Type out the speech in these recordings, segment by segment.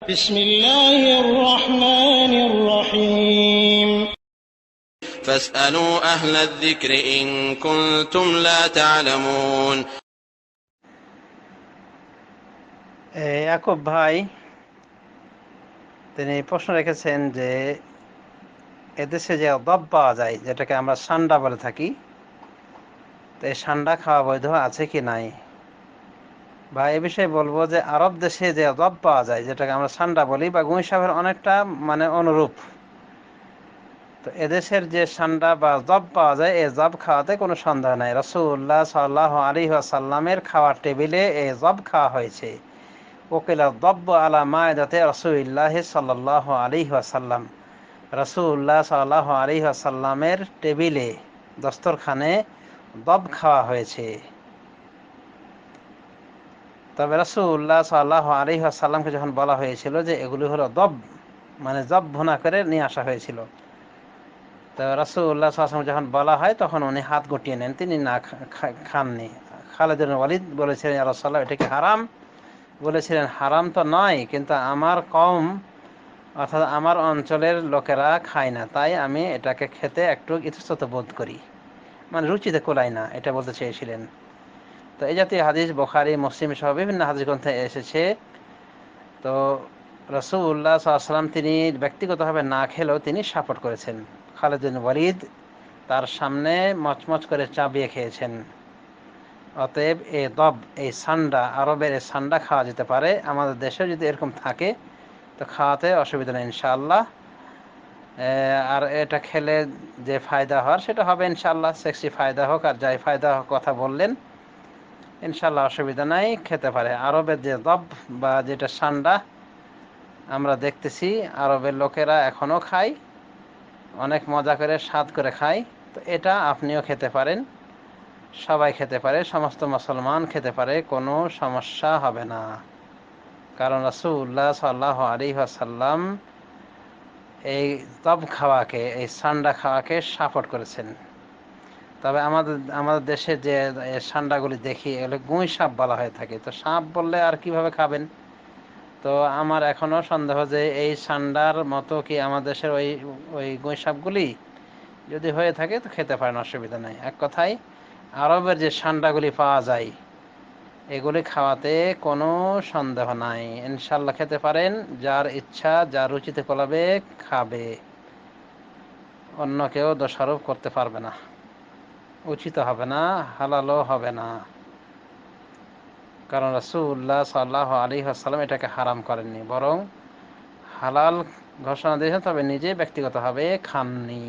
بسم الله الرحمن الرحيم فاسألوا أهل الذكر إن كنتم لا تعلمون ইয়াকুব ভাই তিনি প্রশ্ন রেখেছেন যে এদেশে যে দব পাওয়া যায় যেটাকে আমরা সান্ডা বলে থাকি, তো এই সান্ডা খাওয়া বৈধ আছে কি নাই। বা এ বিষয়ে বলবো যে আরব দেশে যে দব পাওয়া যায় যেটাকে আমরা সান্ডা বলি বা গুঁইসাবের অনেকটা অনুরূপ, তো এদেশের যে সান্ডা বা জব পাওয়া যায় এই জব খাওয়াতে কোনো সন্দেহ নাই। রাসূলুল্লাহ সাল্লাল্লাহু আলাইহি ওয়াসাল্লামের খাওয়ার টেবিলে এই জব খাওয়া হয়েছে। ওকিলা দব্ব আলা মায়দাতে রাসূলিল্লাহ সাল্লাল্লাহু আলাইহি ওয়াসাল্লাম, রাসূলুল্লাহ সাল্লাল্লাহু আলাইহি ওয়াসাল্লামের টেবিলে দস্তরখানে দব খাওয়া হয়েছে। তবে রাসূলুল্লাহ সাল্লাল্লাহু আলাইহি ওয়াসাল্লামকে যখন বলা হয়েছিল যে এগুলি হলো দব, জব ভুনা করে নিয়ে আসা হয়েছিল, তো রাসূলুল্লাহ সাল্লাল্লাহু আলাইহি ওয়াসাল্লাম যখন বলা হয় তখন উনি হাত গুটিয়ে নেন, তিনি না খাননি। খালিদ বিন ওয়ালিদ বলেছিলেন, ইয়া রাসূলুল্লাহ এটা কি হারাম? বলেছিলেন হারাম তো নয়, কিন্তু আমার কওম অর্থাৎ আমার অঞ্চলের লোকেরা খায় না, তাই আমি এটাকে খেতে একটু ইতস্তত বোধ করি, রুচিতে কোলাই না, এটা বলতে চেয়েছিলেন। তো এই জাতীয় হাদিস বুখারী মুসলিম সহ বিভিন্ন হাদিস গ্রন্থে এসেছে। তো রাসূলুল্লাহ সাল্লাল্লাহু আলাইহি ওয়াসাল্লাম তিনি ব্যক্তিগতভাবে না খেলেও তিনি সাপোর্ট করেছেন। খালিদ বিন ওয়ালিদ তার সামনে মচমচ করে চাবিয়ে খেয়েছেন। অতএব এই দব, এই সান্ডা, আরবের এই সান্ডা খাওয়া যেতে পারে। আমাদের দেশে যদি এরকম থাকে তো খাওয়াতে অসুবিধা নেই ইনশাআল্লাহ। আর এটা খেলে যে ফায়দা হওয়ার সেটা হবে ইনশাআল্লাহ, সেক্সি ফায়দা হোক আর যাই ফায়দা হোক, কথা বললেন ইনশাআল্লাহ, অসুবিধা নাই, খেতে পারে। আরবের যে দব বা যেটা সান্ডা আমরা দেখতেছি আরবের লোকেরা এখনও খায়, অনেক মজা করে স্বাদ করে খায়, তো এটা আপনিও খেতে পারেন, সবাই খেতে পারে, সমস্ত মুসলমান খেতে পারে, কোনো সমস্যা হবে না। কারণ রাসূলুল্লাহ সাল্লাল্লাহু আলাইহি ওয়াসাল্লাম এই তব খাওয়াকে, এই সান্ডা খাওয়াকে সাপোর্ট করেছেন। তবে আমাদের দেশে যে সান্ডাগুলি দেখি এগুলো গুঁই সাপ বলা হয়ে থাকে, তো সাপ বললে আর কিভাবে খাবেন? তো আমার এখনো সন্দেহ যে এই সান্ডার মতো কি আমাদের দেশের ওই ওই গুঁই সাপগুলি যদি হয়ে থাকে তো খেতে পারেন, অসুবিধা নাই। এক কথায় আরবের যে সান্ডাগুলি পাওয়া যায় এগুলি খাওয়াতে কোনো সন্দেহ নাই, ইনশাল্লাহ খেতে পারেন। যার ইচ্ছা, যার রুচিতে কোলাবে খাবে, অন্য কেউ দোষারোপ করতে পারবে না, উচিত হবে না, হালালও হবে না। কারণ রাসূলুল্লাহ সাল্লাল্লাহু আলাইহি ওয়াসাল্লাম এটাকে হারাম করেননি, বরং হালাল ঘোষণা দিয়েছেন, তবে নিজে ব্যক্তিগতভাবে খাননি,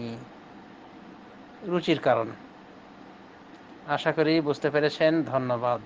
রুচির কারণ। আশা করি বুঝতে পেরেছেন। ধন্যবাদ।